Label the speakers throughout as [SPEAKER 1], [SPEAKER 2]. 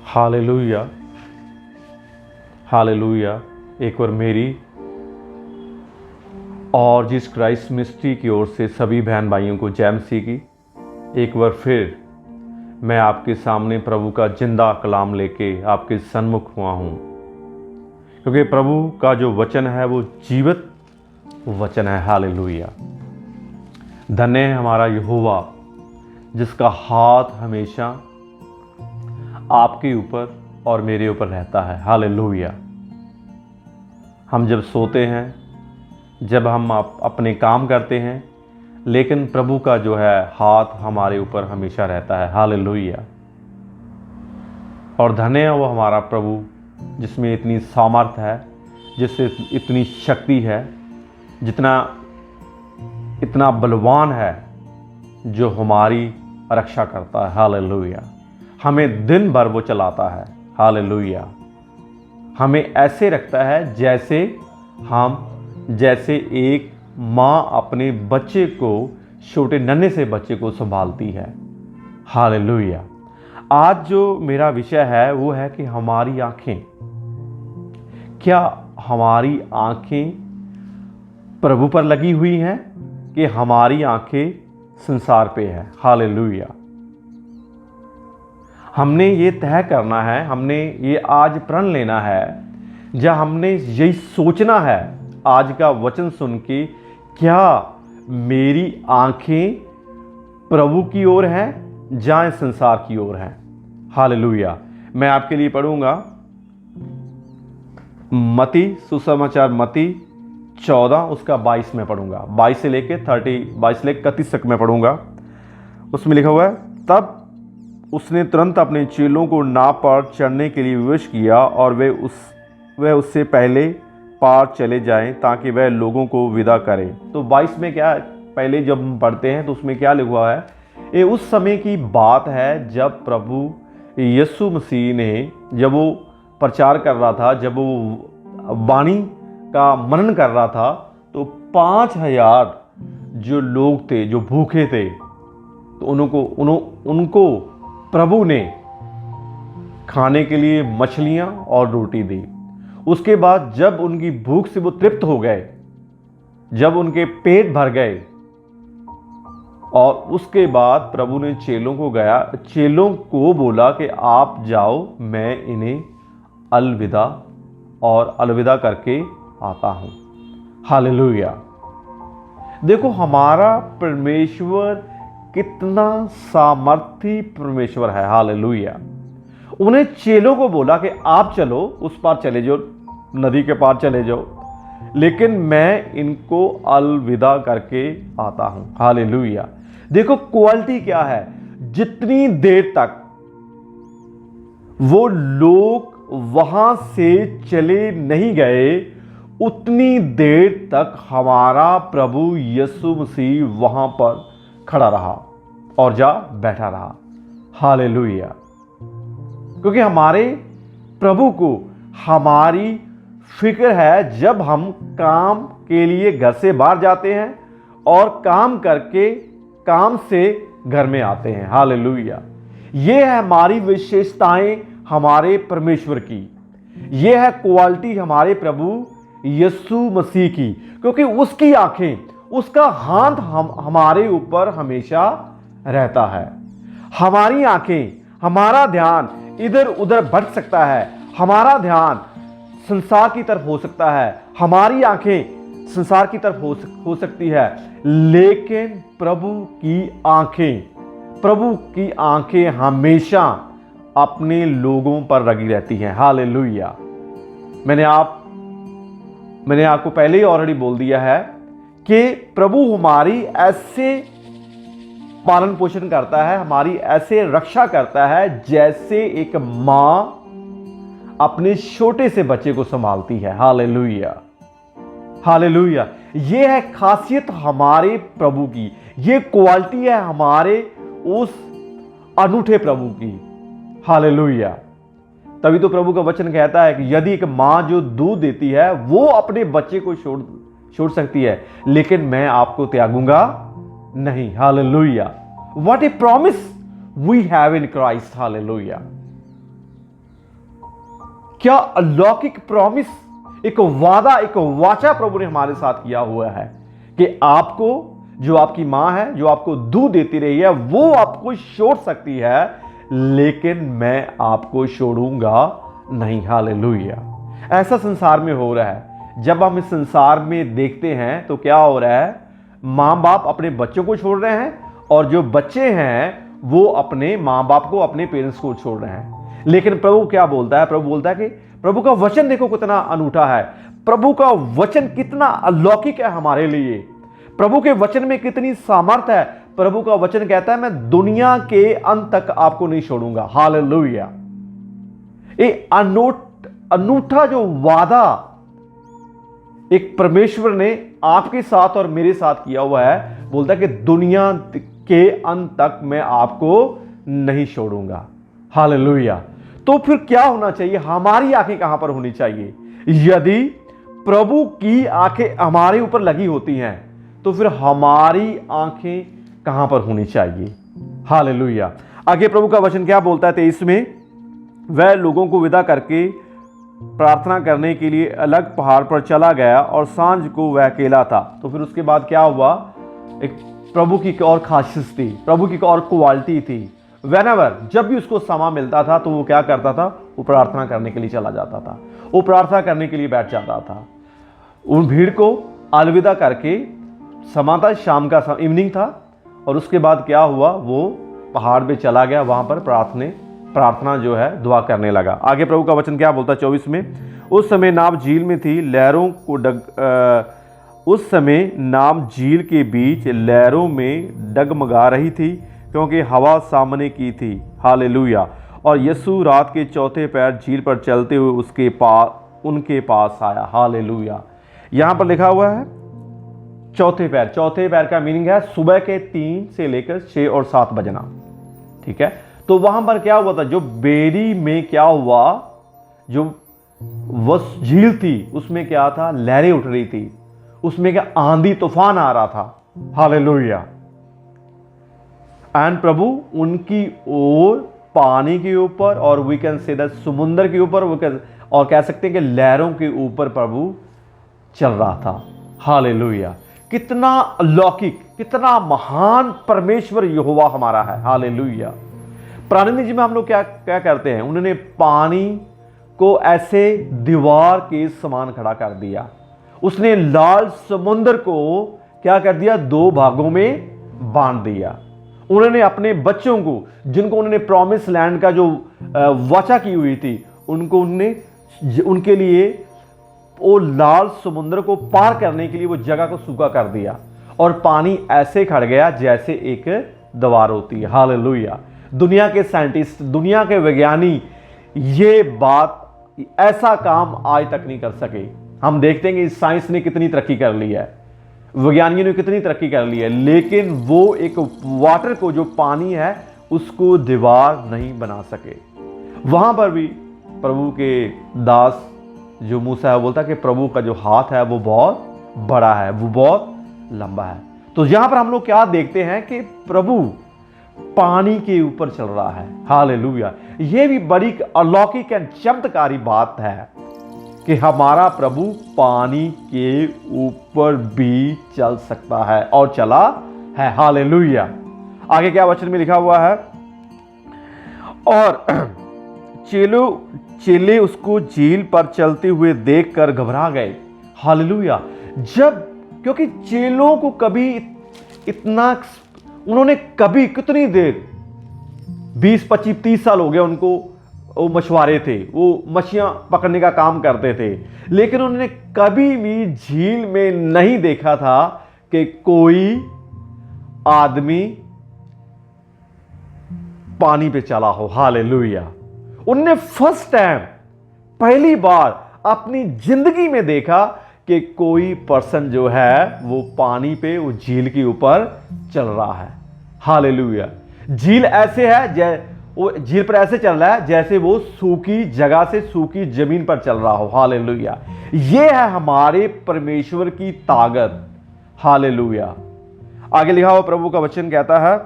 [SPEAKER 1] Hallelujah, hallelujah. एक बार मेरी और जिस क्राइस्ट मिनिस्ट्री की ओर से सभी बहन भाइयों को जय मसीह की। एक बार फिर मैं आपके सामने प्रभु का जिंदा कलाम लेके आपके सन्मुख हुआ हूँ, क्योंकि प्रभु का जो वचन है वो जीवित वचन है। हालेलुया। धन्य है हमारा यहोवा जिसका हाथ हमेशा आपके ऊपर और मेरे ऊपर रहता है। हालेलुया। हम जब सोते हैं, जब हम अपने काम करते हैं, लेकिन प्रभु का जो है हाथ हमारे ऊपर हमेशा रहता है। हालेलुया। और धन्य है वो हमारा प्रभु जिसमें इतनी सामर्थ है, जिससे इतनी शक्ति है, इतना बलवान है, जो हमारी रक्षा करता है। हालेलुया। हमें दिन भर वो चलाता है। हालेलुया। हमें ऐसे रखता है जैसे एक माँ अपने बच्चे को, छोटे नन्हे से बच्चे को संभालती है। हालेलुया। आज जो मेरा विषय है वो है कि हमारी आंखें, क्या हमारी आंखें प्रभु पर लगी हुई हैं कि हमारी आंखें संसार पे है। हालेलुया। हमने ये तय करना है, हमने ये आज प्रण लेना है, जब हमने यही सोचना है आज का वचन सुन के, क्या मेरी आंखें प्रभु की ओर हैं या संसार की ओर हैं। हालेलुया। मैं आपके लिए पढ़ूंगा मती सुसमाचार मती 14 उसका 22 में पढ़ूंगा, 22 से लेके 31 तक मैं पढ़ूंगा। उसमें लिखा हुआ है, तब उसने तुरंत अपने चेलों को नाव पर चढ़ने के लिए विवश किया और वे उससे पहले पार चले जाएं ताकि वह लोगों को विदा करे। तो 22 में क्या, पहले जब हम पढ़ते हैं तो उसमें क्या लिखा हुआ है, ये उस समय की बात है जब प्रभु यीशु मसीह ने, जब वो प्रचार कर रहा था, जब वो वाणी का मनन कर रहा था, तो 5000 जो लोग थे, जो भूखे थे, तो उनको प्रभु ने खाने के लिए मछलियां और रोटी दी। उसके बाद जब उनकी भूख से वो तृप्त हो गए, जब उनके पेट भर गए, और उसके बाद प्रभु ने चेलों को बोला कि आप जाओ, मैं इन्हें अलविदा करके आता हूं। हालेलुया। देखो हमारा परमेश्वर कितना सामर्थी परमेश्वर है। हालेलुया। उन्हें चेलों को बोला कि आप चलो, उस पार चले जाओ, नदी के पार चले जाओ, लेकिन मैं इनको अलविदा करके आता हूं। हालेलुया। देखो क्वालिटी क्या है, जितनी देर तक वो लोग वहां से चले नहीं गए, उतनी देर तक हमारा प्रभु यीशु मसीह वहां पर खड़ा रहा और बैठा रहा। हालेलुया। क्योंकि हमारे प्रभु को हमारी फिक्र है, जब हम काम के लिए घर से बाहर जाते हैं और काम करके काम से घर में आते हैं। हालेलुया। ये है हमारी विशेषताएं हमारे परमेश्वर की, ये है क्वालिटी हमारे प्रभु यीशु मसीह की, क्योंकि उसकी आंखें, उसका हाथ हमारे ऊपर हमेशा रहता है। हमारी आंखें, हमारा ध्यान इधर उधर भटक सकता है, हमारा ध्यान संसार की तरफ हो सकता है, हमारी आंखें संसार की तरफ हो सकती है, लेकिन प्रभु की आंखें हमेशा अपने लोगों पर लगी रहती हैं। हालेलुया। मैंने आपको पहले ही ऑलरेडी बोल दिया है कि प्रभु हमारी ऐसे पालन पोषण करता है, हमारी ऐसे रक्षा करता है, जैसे एक मां अपने छोटे से बच्चे को संभालती है। हालेलुया। हालेलुया। ये है खासियत हमारे प्रभु की, ये क्वालिटी है हमारे उस अनूठे प्रभु की। हालेलुया। तभी तो प्रभु का वचन कहता है कि यदि एक मां जो दूध देती है वो अपने बच्चे को छोड़ सकती है, लेकिन मैं आपको त्यागूंगा नहीं। Hallelujah. What a promise we have in Christ. Hallelujah. क्या अलौकिक प्रॉमिस, एक वादा, एक वाचा प्रभु ने हमारे साथ किया हुआ है कि आपको, जो आपकी मां है, जो आपको दूध देती रही है, वो आपको छोड़ सकती है, लेकिन मैं आपको छोड़ूंगा नहीं। हालेलुया। ऐसा संसार में हो रहा है। जब हम इस संसार में देखते हैं तो क्या हो रहा है, मां बाप अपने बच्चों को छोड़ रहे हैं, और जो बच्चे हैं वो अपने मां बाप को, अपने पेरेंट्स को छोड़ रहे हैं। लेकिन प्रभु क्या बोलता है? प्रभु बोलता है कि प्रभु का वचन देखो कितना अनूठा है, प्रभु का वचन कितना अलौकिक है हमारे लिए, प्रभु के वचन में कितनी सामर्थ्य है। प्रभु का वचन कहता है मैं दुनिया के अंत तक आपको नहीं छोड़ूंगा। हालेलुया। ये अनूठा जो वादा एक परमेश्वर ने आपके साथ और मेरे साथ किया हुआ है, बोलता है कि दुनिया के अंत तक मैं आपको नहीं छोड़ूंगा। हालेलुया। तो फिर क्या होना चाहिए? हमारी आंखें कहां पर होनी चाहिए? यदि प्रभु की आंखें हमारे ऊपर लगी होती हैं तो फिर हमारी आंखें कहां पर होनी चाहिए? हालेलुया। आगे प्रभु का वचन क्या बोलता है? 23 में, वह लोगों को विदा करके प्रार्थना करने के लिए अलग पहाड़ पर चला गया और सांझ को वह अकेला था। तो फिर उसके बाद क्या हुआ? एक प्रभु की और खासियत थी, प्रभु की और क्वालिटी थी। वेनेवर, जब भी उसको समय मिलता था तो वो क्या करता था? वो प्रार्थना करने के लिए चला जाता था, वो प्रार्थना करने के लिए बैठ जाता था। उन भीड़ को अलविदा करके, समा था, शाम का इवनिंग था, और उसके बाद क्या हुआ? वो पहाड़ पे चला गया, वहां पर प्रार्थना जो है दुआ करने लगा। आगे प्रभु का वचन क्या बोलता है? 24 में, उस समय नाव झील में थी, लहरों को उस समय नाव झील के बीच लहरों में डगमगा रही थी, क्योंकि हवा सामने की थी। हालेलुया। और यीशु रात के चौथे पैर झील पर चलते हुए उनके पास आया। हालेलुया। यहां पर लिखा हुआ है चौथे पैर। चौथे पैर का मीनिंग है सुबह के 3 से लेकर 6 और 7 बजना। ठीक है। तो वहां पर क्या हुआ था? जो बेरी में क्या हुआ, जो वह झील थी उसमें क्या था? लहरें उठ रही थी, उसमें क्या आंधी तूफान आ रहा था। हालेलुया। एंड प्रभु उनकी ओर पानी के ऊपर, और वी कैन से दैट समुद्र के ऊपर, और कह सकते हैं कि लहरों के ऊपर प्रभु चल रहा था। हालेलुया। कितना अलौकिक, कितना महान परमेश्वर यहोवा हमारा है। हालेलुया। पुराने नियम में हम लोग क्या करते हैं? उन्होंने पानी को ऐसे दीवार के समान खड़ा कर दिया। उसने लाल समुद्र को क्या कर दिया? 2 भागों में बांट दिया। उन्होंने अपने बच्चों को, जिनको उन्होंने प्रॉमिस लैंड का जो वाचा की हुई थी, उनके लिए वो लाल समुद्र को पार करने के लिए वो जगह को सूखा कर दिया, और पानी ऐसे खड़ गया जैसे एक दीवार होती है। हालेलुया। दुनिया के साइंटिस्ट, दुनिया के वैज्ञानिक ये बात, ऐसा काम आज तक नहीं कर सके। हम देखते हैं कि साइंस ने कितनी तरक्की कर ली है, वैज्ञानिकों ने कितनी तरक्की कर ली है, लेकिन वो एक वाटर को, जो पानी है, उसको दीवार नहीं बना सके। वहां पर भी प्रभु के दास जो मूसा है बोलता है कि प्रभु का जो हाथ है वो बहुत बड़ा है, वो बहुत लंबा है। तो यहां पर हम लोग क्या देखते हैं कि प्रभु पानी के ऊपर चल रहा है। हालेलुया। यह भी बड़ी अलौकिक एंड चमत्कारी बात है कि हमारा प्रभु पानी के ऊपर भी चल सकता है, और चला है। हालेलुया। आगे क्या वचन में लिखा हुआ है? और चेले उसको झील पर चलते हुए देखकर घबरा गए। हालेलुया। क्योंकि चेलों को कभी इतना, उन्होंने कभी, कितनी देर, 20, 25, 30 साल हो गए उनको, वो मछुआरे थे, वो मछलियां पकड़ने का काम करते थे, लेकिन उन्होंने कभी भी झील में नहीं देखा था कि कोई आदमी पानी पे चला हो। हालेलुया। उनने फर्स्ट टाइम, पहली बार अपनी जिंदगी में देखा कि कोई पर्सन जो है वो पानी पे, वो झील के ऊपर चल रहा है। हालेलुया। झील ऐसे है, वो झील पर ऐसे चल रहा है जैसे वो सूखी जगह से सूखी जमीन पर चल रहा हो। हालेलुया। ये है हमारे परमेश्वर की ताकत। हालेलुया। आगे लिखा हुआ प्रभु का वचन कहता है,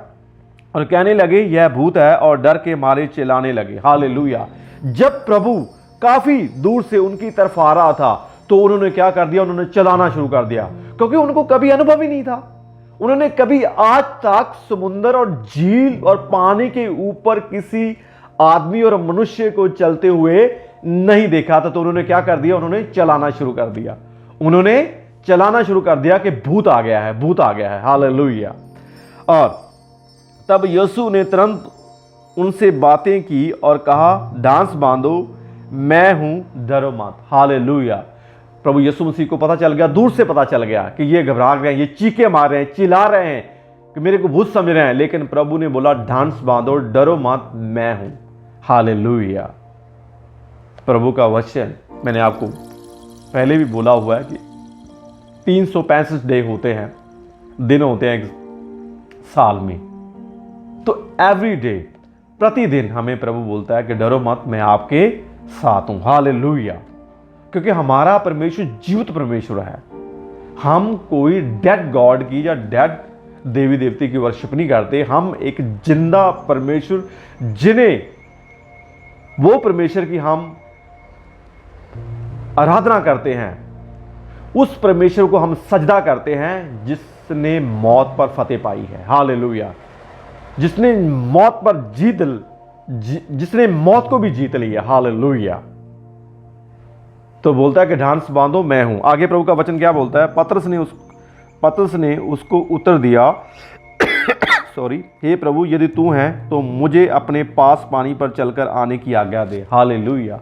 [SPEAKER 1] और कहने लगे यह भूत है, और डर के मारे चिल्लाने लगे। हालेलुया। जब प्रभु काफी दूर से उनकी तरफ आ रहा था, तो उन्होंने क्या कर दिया, उन्होंने चलाना शुरू कर दिया, क्योंकि उनको कभी अनुभव ही नहीं था। उन्होंने कभी आज तक समुद्र और झील और पानी के ऊपर किसी आदमी और मनुष्य को चलते हुए नहीं देखा था। तो उन्होंने क्या कर दिया, उन्होंने चलाना शुरू कर दिया। उन्होंने चलाना शुरू कर दिया कि भूत आ गया है, भूत आ गया है। हालेलुया। और तब यीशु ने तुरंत उनसे बातें की और कहा, डांस बांधो, मैं हूं, डरो मत। हालेलुया। प्रभु यीशु मसीह को पता चल गया, दूर से पता चल गया कि ये घबरा रहे हैं, ये चीखे मार रहे हैं, चिल्ला रहे हैं कि मेरे को भूत समझ रहे हैं। लेकिन प्रभु ने बोला, डांस बांधो, डरो मत, मैं हूं। हालेलुया। प्रभु का वचन मैंने आपको पहले भी बोला हुआ है कि 365 डे होते हैं, दिन होते हैं एक साल में। तो एवरी डे, प्रतिदिन हमें प्रभु बोलता है कि डरो मत, मैं आपके साथ हूं। हालेलुया। क्योंकि हमारा परमेश्वर जीवित परमेश्वर है। हम कोई डेड गॉड की या डेड देवी देवते की वर्शिप नहीं करते। हम एक जिंदा परमेश्वर, जिन्हें वो परमेश्वर की हम आराधना करते हैं, उस परमेश्वर को हम सजदा करते हैं जिसने मौत पर फतेह पाई है। हालेलुया। जिसने मौत पर जिसने मौत को भी जीत लिया। हालेलुया। तो बोलता है कि डांस बांधो, मैं हूं। आगे प्रभु का वचन क्या बोलता है, पतरस ने उसको उत्तर दिया सॉरी, हे प्रभु, यदि तू है तो मुझे अपने पास पानी पर चलकर आने की आज्ञा दे। हालेलुया।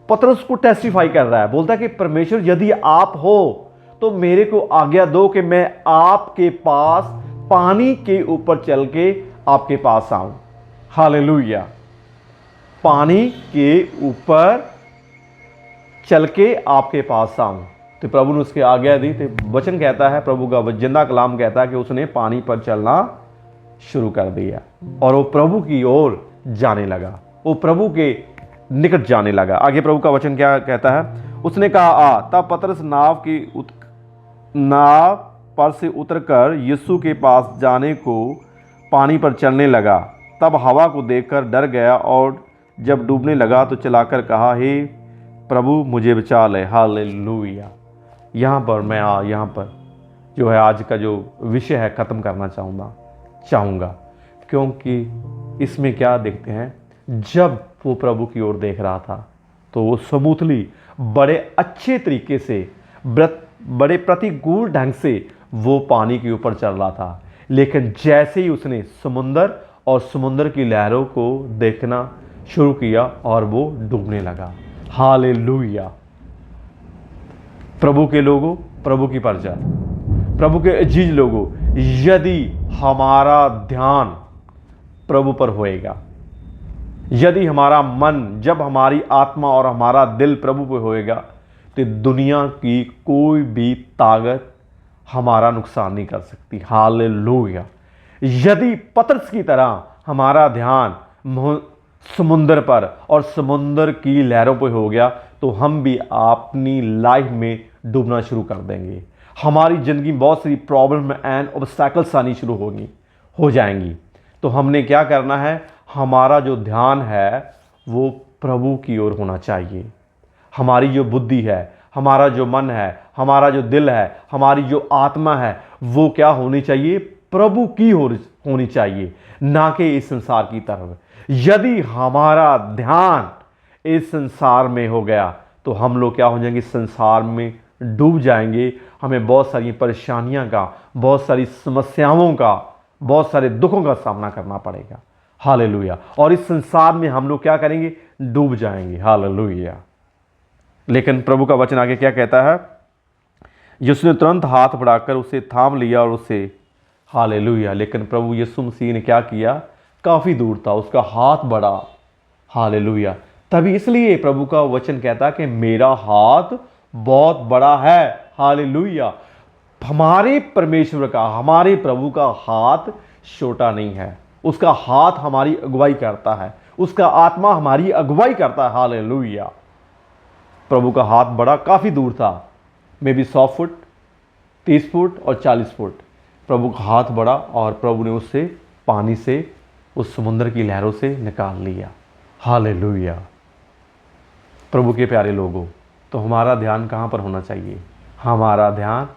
[SPEAKER 1] पतरस को टेस्टिफाई कर रहा है, बोलता है कि परमेश्वर यदि आप हो तो मेरे को आज्ञा दो कि मैं आपके पास पानी के ऊपर चल के आपके पास आऊं। हालेलुया। पानी के ऊपर चल के आपके पास आऊं। तो प्रभु ने उसकी आज्ञा दी। तो वचन कहता है, प्रभु का जिंदा कलाम कहता है कि उसने पानी पर चलना शुरू कर दिया और वो प्रभु की ओर जाने लगा, वो प्रभु के निकट जाने लगा। आगे प्रभु का वचन क्या कहता है, उसने कहा, आ। तब पतरस नाव पर से उतरकर यीशु के पास जाने को पानी पर चलने लगा। तब हवा को देखकर डर गया और जब डूबने लगा तो चलाकर कहा, हे प्रभु, मुझे बचा ले। हालेलुया। यहाँ पर जो है आज का जो विषय है ख़त्म करना चाहूँगा, क्योंकि इसमें क्या देखते हैं, जब वो प्रभु की ओर देख रहा था तो वो स्मूथली, बड़े अच्छे तरीके से, बड़े प्रतिकूल ढंग से वो पानी के ऊपर चल रहा था। लेकिन जैसे ही उसने समुंदर और समुंदर की लहरों को देखना शुरू किया और वो डूबने लगा। हालेलुया। प्रभु के लोगों, प्रभु की प्रजा, प्रभु के अजीज लोगों, यदि हमारा ध्यान प्रभु पर होएगा, यदि हमारा मन, जब हमारी आत्मा और हमारा दिल प्रभु पर होएगा, तो दुनिया की कोई भी ताकत हमारा नुकसान नहीं कर सकती। हालेलुया। यदि पतरस की तरह हमारा ध्यान समुंदर पर और समुंदर की लहरों पर हो गया तो हम भी अपनी लाइफ में डूबना शुरू कर देंगे। हमारी ज़िंदगी में बहुत सारी प्रॉब्लम एंड ऑब्स्टैकल्स आनी शुरू हो जाएंगी। तो हमने क्या करना है, हमारा जो ध्यान है वो प्रभु की ओर होना चाहिए। हमारी जो बुद्धि है, हमारा जो मन है, हमारा जो दिल है, हमारी जो आत्मा है, वो क्या होनी चाहिए, प्रभु की ओर होनी चाहिए, ना कि इस संसार की तरफ। यदि हमारा ध्यान इस संसार में हो गया तो हम लोग क्या हो जाएंगे, संसार में डूब जाएंगे। हमें बहुत सारी परेशानियां का, बहुत सारी समस्याओं का, बहुत सारे दुखों का सामना करना पड़ेगा। हालेलुया। और इस संसार में हम लोग क्या करेंगे, डूब जाएंगे। हालेलुया। लेकिन प्रभु का वचन आगे क्या कहता है, यीशु ने तुरंत हाथ बढ़ाकर उसे थाम लिया और उसे, हालेलुया। लेकिन प्रभु यीशु मसीह ने क्या किया, काफ़ी दूर था, उसका हाथ बढ़ा। हालेलुया। तभी इसलिए प्रभु का वचन कहता है कि मेरा हाथ बहुत बड़ा है। हालेलुया। हमारे परमेश्वर का, हमारे प्रभु का हाथ छोटा नहीं है। उसका हाथ हमारी अगुवाई करता है, उसका आत्मा हमारी अगुवाई करता है। हालेलुया। प्रभु का हाथ बड़ा, काफ़ी दूर था, मे बी 100 फुट, 30 फुट और 40 फुट। प्रभु का हाथ बढ़ा और प्रभु ने उससे पानी से, उस समुद्र की लहरों से निकाल लिया। हालेलुया। प्रभु के प्यारे लोगों, तो हमारा ध्यान कहाँ पर होना चाहिए? हमारा ध्यान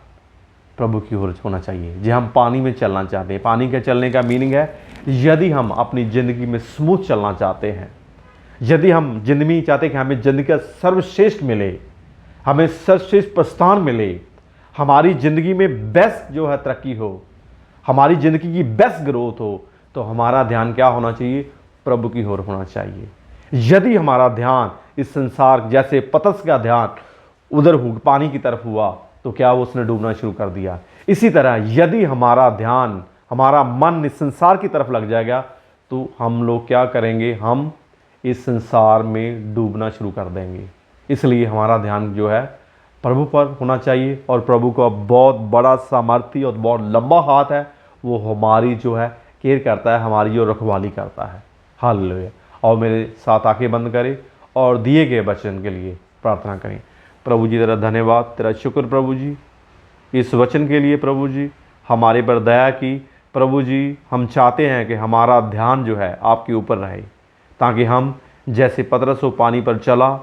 [SPEAKER 1] प्रभु की ओर होना चाहिए। जो हम पानी में चलना चाहते हैं, पानी के चलने का मीनिंग है यदि हम अपनी ज़िंदगी में स्मूथ चलना चाहते हैं, यदि हम जिंदगी चाहते हैं कि हमें ज़िंदगी का सर्वश्रेष्ठ मिले, हमें सर्वश्रेष्ठ प्रस्थान मिले, हमारी ज़िंदगी में बेस्ट जो है तरक्की हो, हमारी ज़िंदगी की बेस्ट ग्रोथ हो, तो हमारा ध्यान क्या होना चाहिए? प्रभु की ओर होना चाहिए। यदि हमारा ध्यान इस संसार, जैसे पतरस का ध्यान उधर पानी की तरफ हुआ, तो क्या वो उसने डूबना शुरू कर दिया। इसी तरह यदि हमारा ध्यान, हमारा मन इस संसार की तरफ लग जाएगा, तो हम लोग क्या करेंगे? हम इस संसार में डूबना शुरू कर देंगे। इसलिए हमारा ध्यान जो है प्रभु पर होना चाहिए, और प्रभु का बहुत बड़ा सामर्थ्य और बहुत लंबा हाथ है, वो हमारी जो है केयर करता है, हमारी जो रखवाली करता है। हालेलुया। और मेरे साथ आंखें बंद करें और दिए गए वचन के लिए प्रार्थना करें। प्रभु जी तेरा धन्यवाद, तेरा शुक्र प्रभु जी इस वचन के लिए। प्रभु जी हमारे पर दया की। प्रभु जी हम चाहते हैं कि हमारा ध्यान जो है आपके ऊपर रहे, ताकि हम जैसे पतरस वो पानी पर चला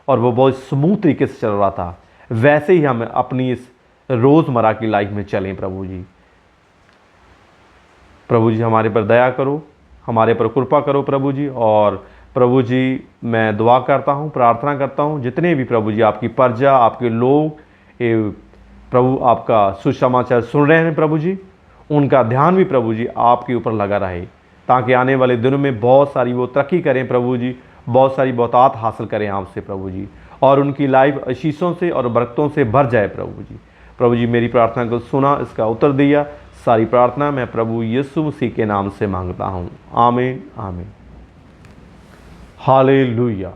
[SPEAKER 1] और वो बहुत स्मूथ तरीके से चल रहा था, वैसे ही हम अपनी इस रोज़मर्रा की लाइफ में चलें। प्रभु जी हमारे पर दया करो, हमारे पर कृपा करो प्रभु जी। और प्रभु जी मैं दुआ करता हूँ, प्रार्थना करता हूँ, जितने भी प्रभु जी आपकी प्रजा, आपके लोग प्रभु आपका सुसमाचार सुन रहे हैं प्रभु जी, उनका ध्यान भी प्रभु जी आपके ऊपर लगा रहे, ताकि आने वाले दिनों में बहुत सारी वो तरक्की करें प्रभु जी, बहुत सारी बहुतात हासिल करें आपसे प्रभु जी, और उनकी लाइफ आशीषों से और बरकतों से भर जाए प्रभु जी। प्रभु जी मेरी प्रार्थना को सुना, इसका उत्तर दिया। सारी प्रार्थना मैं प्रभु यीशु मसीह के नाम से मांगता हूँ। आमीन आमीन। हालेलुया।